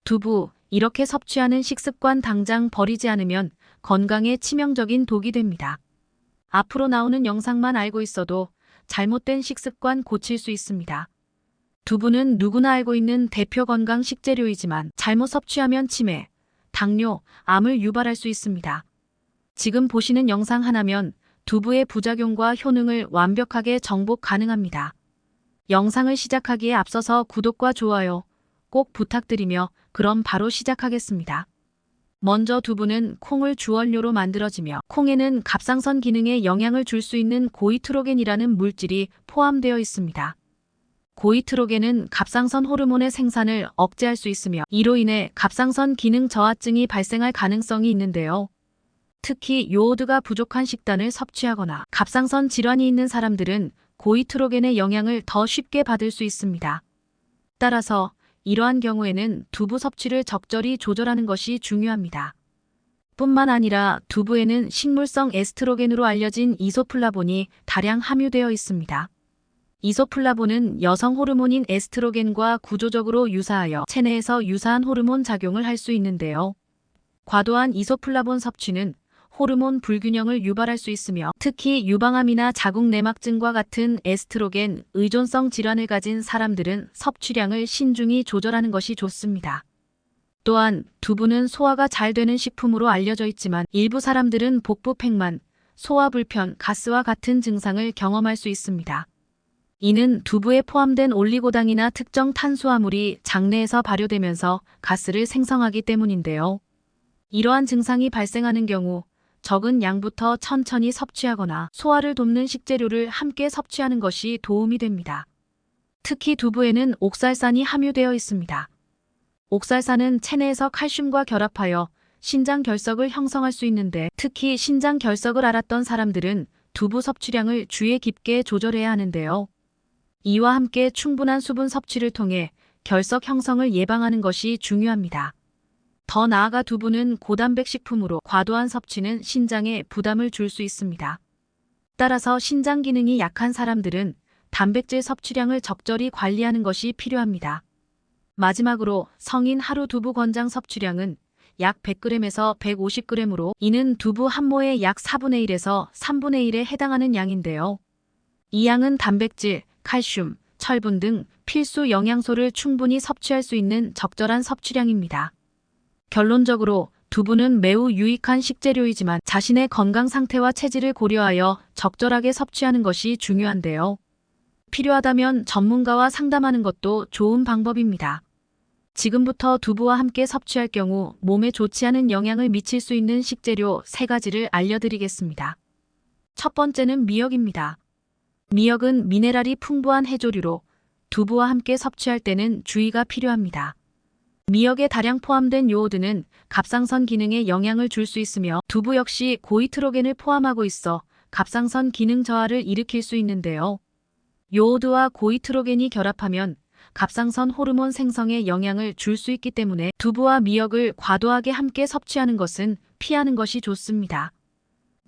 두부, 이렇게 섭취하는 식습관 당장 버리지 않으면 건강에 치명적인 독이 됩니다. 앞으로 나오는 영상만 알고 있어도 잘못된 식습관 고칠 수 있습니다. 두부는 누구나 알고 있는 대표 건강 식재료이지만 잘못 섭취하면 치매, 당뇨, 암을 유발할 수 있습니다. 지금 보시는 영상 하나면 두부의 부작용과 효능을 완벽하게 정복 가능합니다. 영상을 시작하기에 앞서서 구독과 좋아요 꼭 부탁드리며 그럼 바로 시작하겠습니다. 먼저 두부는 콩을 주원료로 만들어지며 콩에는 갑상선 기능에 영향을 줄 수 있는 고이트로겐이라는 물질이 포함되어 있습니다. 고이트로겐은 갑상선 호르몬의 생산을 억제할 수 있으며 이로 인해 갑상선 기능 저하증이 발생할 가능성이 있는데요. 특히 요오드가 부족한 식단을 섭취하거나 갑상선 질환이 있는 사람들은 고이트로겐의 영향을 더 쉽게 받을 수 있습니다. 따라서 이러한 경우에는 두부 섭취를 적절히 조절하는 것이 중요합니다. 뿐만 아니라 두부에는 식물성 에스트로겐으로 알려진 이소플라본이 다량 함유되어 있습니다. 이소플라본은 여성 호르몬인 에스트로겐과 구조적으로 유사하여 체내에서 유사한 호르몬 작용을 할 수 있는데요. 과도한 이소플라본 섭취는 호르몬 불균형을 유발할 수 있으며 특히 유방암이나 자궁내막증과 같은 에스트로겐 의존성 질환을 가진 사람들은 섭취량을 신중히 조절하는 것이 좋습니다. 또한 두부는 소화가 잘 되는 식품으로 알려져 있지만 일부 사람들은 복부 팽만, 소화 불편, 가스와 같은 증상을 경험할 수 있습니다. 이는 두부에 포함된 올리고당이나 특정 탄수화물이 장내에서 발효되면서 가스를 생성하기 때문인데요. 이러한 증상이 발생하는 경우 적은 양부터 천천히 섭취하거나 소화를 돕는 식재료를 함께 섭취하는 것이 도움이 됩니다. 특히 두부에는 옥살산이 함유되어 있습니다. 옥살산은 체내에서 칼슘과 결합하여 신장 결석을 형성할 수 있는데 특히 신장 결석을 앓았던 사람들은 두부 섭취량을 주의 깊게 조절해야 하는데요. 이와 함께 충분한 수분 섭취를 통해 결석 형성을 예방하는 것이 중요합니다. 더 나아가 두부는 고단백 식품으로 과도한 섭취는 신장에 부담을 줄 수 있습니다. 따라서 신장 기능이 약한 사람들은 단백질 섭취량을 적절히 관리하는 것이 필요합니다. 마지막으로 성인 하루 두부 권장 섭취량은 약 100g에서 150g으로 이는 두부 한 모의 약 4분의 1에서 3분의 1에 해당하는 양인데요. 이 양은 단백질, 칼슘, 철분 등 필수 영양소를 충분히 섭취할 수 있는 적절한 섭취량입니다. 결론적으로 두부는 매우 유익한 식재료이지만 자신의 건강 상태와 체질을 고려하여 적절하게 섭취하는 것이 중요한데요. 필요하다면 전문가와 상담하는 것도 좋은 방법입니다. 지금부터 두부와 함께 섭취할 경우 몸에 좋지 않은 영향을 미칠 수 있는 식재료 3가지를 알려드리겠습니다. 첫 번째는 미역입니다. 미역은 미네랄이 풍부한 해조류로 두부와 함께 섭취할 때는 주의가 필요합니다. 미역에 다량 포함된 요오드는 갑상선 기능에 영향을 줄 수 있으며 두부 역시 고이트로겐을 포함하고 있어 갑상선 기능 저하를 일으킬 수 있는데요. 요오드와 고이트로겐이 결합하면 갑상선 호르몬 생성에 영향을 줄 수 있기 때문에 두부와 미역을 과도하게 함께 섭취하는 것은 피하는 것이 좋습니다.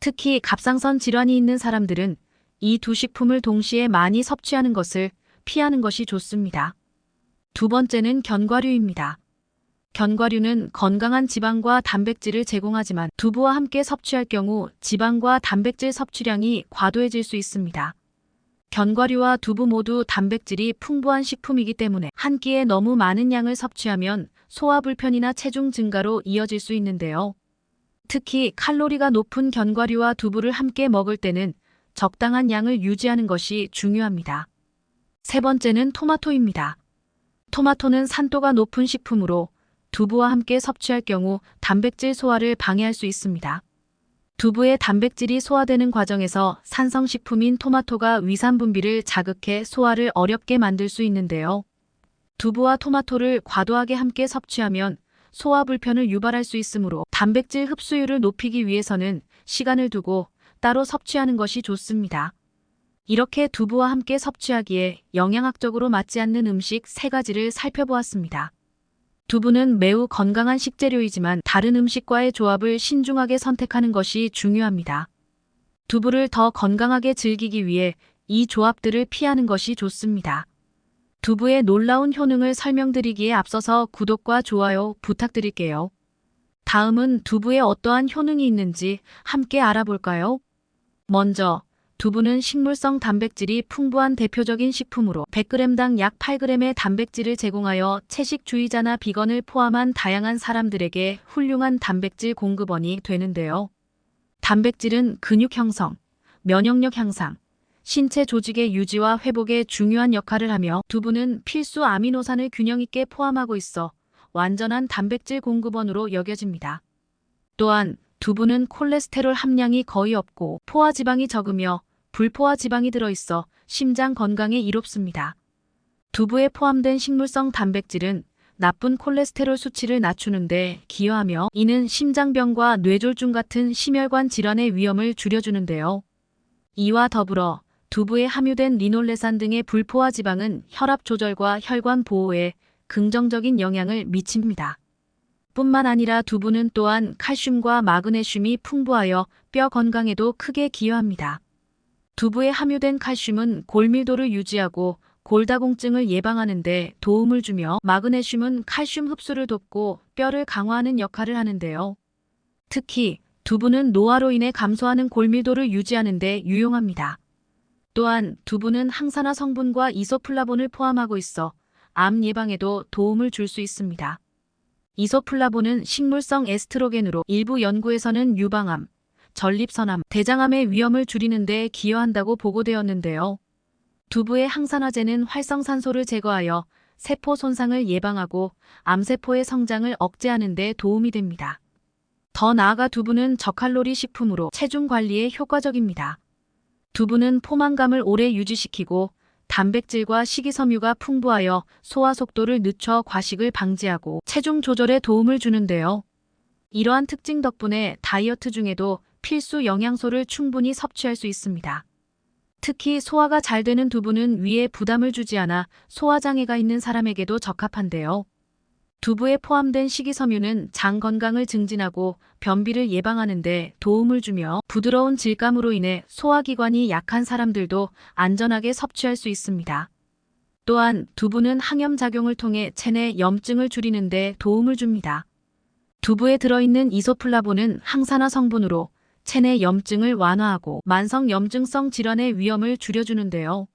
특히 갑상선 질환이 있는 사람들은 이 두 식품을 동시에 많이 섭취하는 것을 피하는 것이 좋습니다. 두 번째는 견과류입니다. 견과류는 건강한 지방과 단백질을 제공하지만 두부와 함께 섭취할 경우 지방과 단백질 섭취량이 과도해질 수 있습니다. 견과류와 두부 모두 단백질이 풍부한 식품이기 때문에 한 끼에 너무 많은 양을 섭취하면 소화 불편이나 체중 증가로 이어질 수 있는데요. 특히 칼로리가 높은 견과류와 두부를 함께 먹을 때는 적당한 양을 유지하는 것이 중요합니다. 세 번째는 토마토입니다. 토마토는 산도가 높은 식품으로 두부와 함께 섭취할 경우 단백질 소화를 방해할 수 있습니다. 두부의 단백질이 소화되는 과정에서 산성식품인 토마토가 위산 분비를 자극해 소화를 어렵게 만들 수 있는데요. 두부와 토마토를 과도하게 함께 섭취하면 소화 불편을 유발할 수 있으므로 단백질 흡수율을 높이기 위해서는 시간을 두고 따로 섭취하는 것이 좋습니다. 이렇게 두부와 함께 섭취하기에 영양학적으로 맞지 않는 음식 3가지를 살펴보았습니다. 두부는 매우 건강한 식재료이지만 다른 음식과의 조합을 신중하게 선택하는 것이 중요합니다. 두부를 더 건강하게 즐기기 위해 이 조합들을 피하는 것이 좋습니다. 두부의 놀라운 효능을 설명드리기에 앞서서 구독과 좋아요 부탁드릴게요. 다음은 두부에 어떠한 효능이 있는지 함께 알아볼까요? 먼저, 두부는 식물성 단백질이 풍부한 대표적인 식품으로 100g당 약 8g의 단백질을 제공하여 채식주의자나 비건을 포함한 다양한 사람들에게 훌륭한 단백질 공급원이 되는데요. 단백질은 근육 형성, 면역력 향상, 신체 조직의 유지와 회복에 중요한 역할을 하며 두부는 필수 아미노산을 균형 있게 포함하고 있어 완전한 단백질 공급원으로 여겨집니다. 또한 두부는 콜레스테롤 함량이 거의 없고 포화지방이 적으며 불포화지방이 들어있어 심장 건강에 이롭습니다. 두부에 포함된 식물성 단백질은 나쁜 콜레스테롤 수치를 낮추는 데 기여하며 이는 심장병과 뇌졸중 같은 심혈관 질환의 위험을 줄여주는데요. 이와 더불어 두부에 함유된 리놀레산 등의 불포화 지방은 혈압 조절과 혈관 보호에 긍정적인 영향을 미칩니다. 뿐만 아니라 두부는 또한 칼슘과 마그네슘이 풍부하여 뼈 건강에도 크게 기여합니다. 두부에 함유된 칼슘은 골밀도를 유지하고 골다공증을 예방하는 데 도움을 주며 마그네슘은 칼슘 흡수를 돕고 뼈를 강화하는 역할을 하는데요. 특히 두부는 노화로 인해 감소하는 골밀도를 유지하는 데 유용합니다. 또한 두부는 항산화 성분과 이소플라본을 포함하고 있어 암 예방에도 도움을 줄 수 있습니다. 이소플라본은 식물성 에스트로겐으로 일부 연구에서는 유방암, 전립선암, 대장암의 위험을 줄이는 데 기여한다고 보고되었는데요. 두부의 항산화제는 활성산소를 제거하여 세포 손상을 예방하고 암세포의 성장을 억제하는 데 도움이 됩니다. 더 나아가 두부는 저칼로리 식품으로 체중 관리에 효과적입니다. 두부는 포만감을 오래 유지시키고 단백질과 식이섬유가 풍부하여 소화 속도를 늦춰 과식을 방지하고 체중 조절에 도움을 주는데요. 이러한 특징 덕분에 다이어트 중에도 필수 영양소를 충분히 섭취할 수 있습니다. 특히 소화가 잘 되는 두부는 위에 부담을 주지 않아 소화장애가 있는 사람에게도 적합한데요. 두부에 포함된 식이섬유는 장 건강을 증진하고 변비를 예방하는 데 도움을 주며 부드러운 질감으로 인해 소화기관이 약한 사람들도 안전하게 섭취할 수 있습니다. 또한 두부는 항염작용을 통해 체내 염증을 줄이는 데 도움을 줍니다. 두부에 들어있는 이소플라본은 항산화 성분으로 체내 염증을 완화하고 만성 염증성 질환의 위험을 줄여주는데요.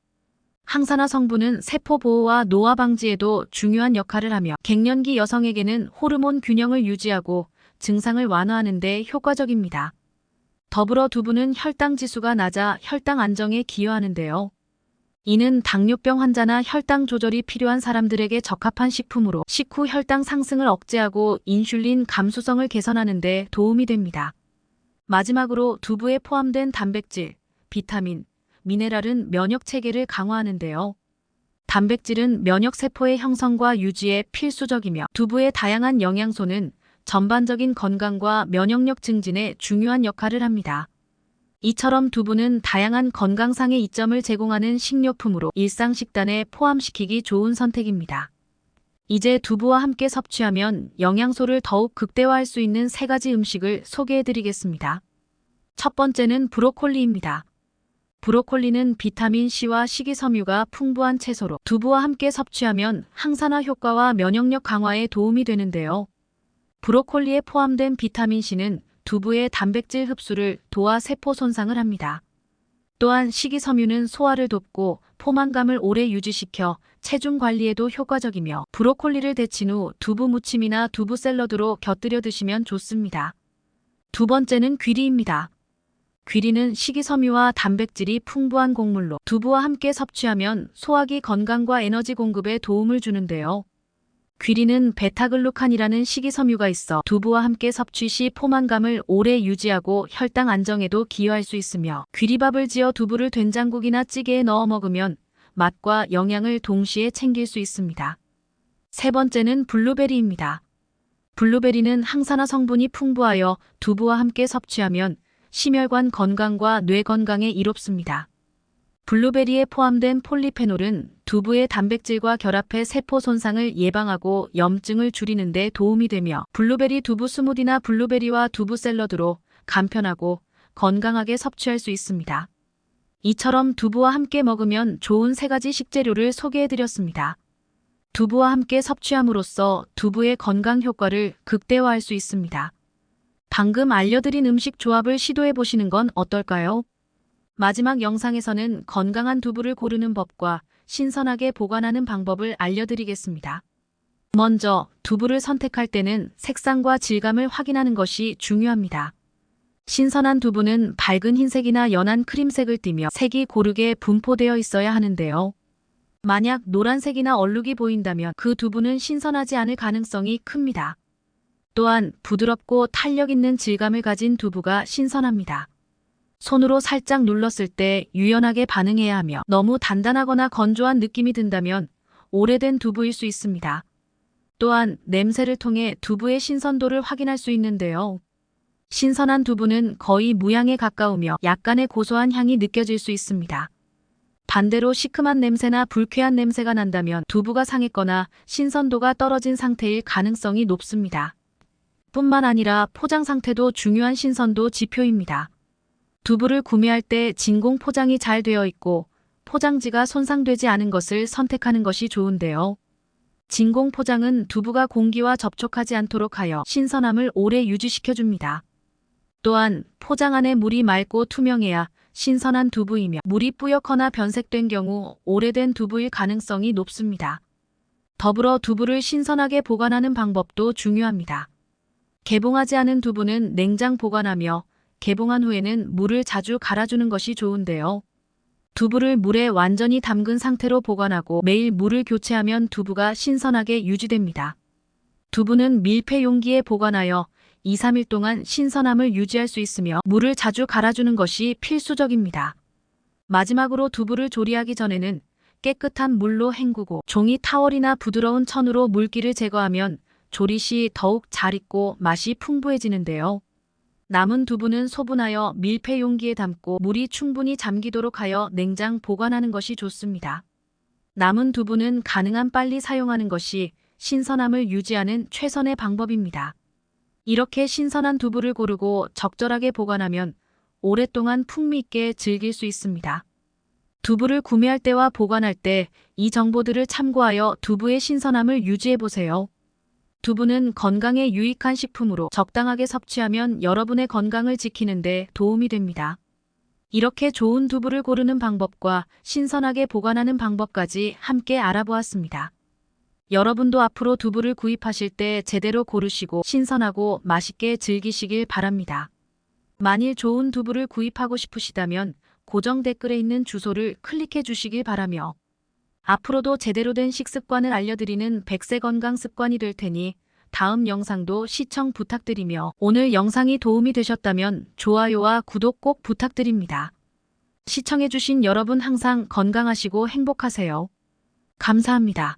항산화 성분은 세포 보호와 노화 방지에도 중요한 역할을 하며 갱년기 여성에게는 호르몬 균형을 유지하고 증상을 완화하는 데 효과적입니다. 더불어 두부는 혈당 지수가 낮아 혈당 안정에 기여하는데요. 이는 당뇨병 환자나 혈당 조절이 필요한 사람들에게 적합한 식품으로 식후 혈당 상승을 억제하고 인슐린 감수성을 개선하는 데 도움이 됩니다. 마지막으로 두부에 포함된 단백질, 비타민, 미네랄은 면역 체계를 강화하는데요. 단백질은 면역 세포의 형성과 유지에 필수적이며 두부의 다양한 영양소는 전반적인 건강과 면역력 증진에 중요한 역할을 합니다. 이처럼 두부는 다양한 건강상의 이점을 제공하는 식료품으로 일상 식단에 포함시키기 좋은 선택입니다. 이제 두부와 함께 섭취하면 영양소를 더욱 극대화할 수 있는 3가지 음식을 소개해드리겠습니다. 첫 번째는 브로콜리입니다. 브로콜리는 비타민C와 식이섬유가 풍부한 채소로 두부와 함께 섭취하면 항산화 효과와 면역력 강화에 도움이 되는데요. 브로콜리에 포함된 비타민C는 두부의 단백질 흡수를 도와 세포 손상을 합니다. 또한 식이섬유는 소화를 돕고 포만감을 오래 유지시켜 체중 관리에도 효과적이며 브로콜리를 데친 후 두부 무침이나 두부 샐러드로 곁들여 드시면 좋습니다. 두 번째는 귀리입니다. 귀리는 식이섬유와 단백질이 풍부한 곡물로 두부와 함께 섭취하면 소화기 건강과 에너지 공급에 도움을 주는데요. 귀리는 베타글루칸이라는 식이섬유가 있어 두부와 함께 섭취 시 포만감을 오래 유지하고 혈당 안정에도 기여할 수 있으며 귀리밥을 지어 두부를 된장국이나 찌개에 넣어 먹으면 맛과 영양을 동시에 챙길 수 있습니다. 세 번째는 블루베리입니다. 블루베리는 항산화 성분이 풍부하여 두부와 함께 섭취하면 심혈관 건강과 뇌 건강에 이롭습니다. 블루베리에 포함된 폴리페놀은 두부의 단백질과 결합해 세포 손상을 예방하고 염증을 줄이는 데 도움이 되며 블루베리 두부 스무디나 블루베리와 두부 샐러드로 간편하고 건강하게 섭취할 수 있습니다. 이처럼 두부와 함께 먹으면 좋은 3가지 식재료를 소개해드렸습니다. 두부와 함께 섭취함으로써 두부의 건강 효과를 극대화할 수 있습니다. 방금 알려드린 음식 조합을 시도해 보시는 건 어떨까요? 마지막 영상에서는 건강한 두부를 고르는 법과 신선하게 보관하는 방법을 알려드리겠습니다. 먼저 두부를 선택할 때는 색상과 질감을 확인하는 것이 중요합니다. 신선한 두부는 밝은 흰색이나 연한 크림색을 띠며 색이 고르게 분포되어 있어야 하는데요. 만약 노란색이나 얼룩이 보인다면 그 두부는 신선하지 않을 가능성이 큽니다. 또한 부드럽고 탄력 있는 질감을 가진 두부가 신선합니다. 손으로 살짝 눌렀을 때 유연하게 반응해야 하며 너무 단단하거나 건조한 느낌이 든다면 오래된 두부일 수 있습니다. 또한 냄새를 통해 두부의 신선도를 확인할 수 있는데요. 신선한 두부는 거의 무향에 가까우며 약간의 고소한 향이 느껴질 수 있습니다. 반대로 시큼한 냄새나 불쾌한 냄새가 난다면 두부가 상했거나 신선도가 떨어진 상태일 가능성이 높습니다. 뿐만 아니라 포장 상태도 중요한 신선도 지표입니다. 두부를 구매할 때 진공 포장이 잘 되어 있고 포장지가 손상되지 않은 것을 선택하는 것이 좋은데요. 진공 포장은 두부가 공기와 접촉하지 않도록 하여 신선함을 오래 유지시켜줍니다. 또한 포장 안에 물이 맑고 투명해야 신선한 두부이며 물이 뿌옇거나 변색된 경우 오래된 두부일 가능성이 높습니다. 더불어 두부를 신선하게 보관하는 방법도 중요합니다. 개봉하지 않은 두부는 냉장 보관하며 개봉한 후에는 물을 자주 갈아주는 것이 좋은데요. 두부를 물에 완전히 담근 상태로 보관하고 매일 물을 교체하면 두부가 신선하게 유지됩니다. 두부는 밀폐 용기에 보관하여 2, 3일 동안 신선함을 유지할 수 있으며 물을 자주 갈아주는 것이 필수적입니다. 마지막으로 두부를 조리하기 전에는 깨끗한 물로 헹구고 종이 타월이나 부드러운 천으로 물기를 제거하면 조리 시 더욱 잘 익고 맛이 풍부해지는데요. 남은 두부는 소분하여 밀폐 용기에 담고 물이 충분히 잠기도록 하여 냉장 보관하는 것이 좋습니다. 남은 두부는 가능한 빨리 사용하는 것이 신선함을 유지하는 최선의 방법입니다. 이렇게 신선한 두부를 고르고 적절하게 보관하면 오랫동안 풍미 있게 즐길 수 있습니다. 두부를 구매할 때와 보관할 때 이 정보들을 참고하여 두부의 신선함을 유지해 보세요. 두부는 건강에 유익한 식품으로 적당하게 섭취하면 여러분의 건강을 지키는 데 도움이 됩니다. 이렇게 좋은 두부를 고르는 방법과 신선하게 보관하는 방법까지 함께 알아보았습니다. 여러분도 앞으로 두부를 구입하실 때 제대로 고르시고 신선하고 맛있게 즐기시길 바랍니다. 만일 좋은 두부를 구입하고 싶으시다면 고정 댓글에 있는 주소를 클릭해 주시길 바라며 앞으로도 제대로 된 식습관을 알려드리는 100세 건강 습관이 될 테니 다음 영상도 시청 부탁드리며 오늘 영상이 도움이 되셨다면 좋아요와 구독 꼭 부탁드립니다. 시청해주신 여러분 항상 건강하시고 행복하세요. 감사합니다.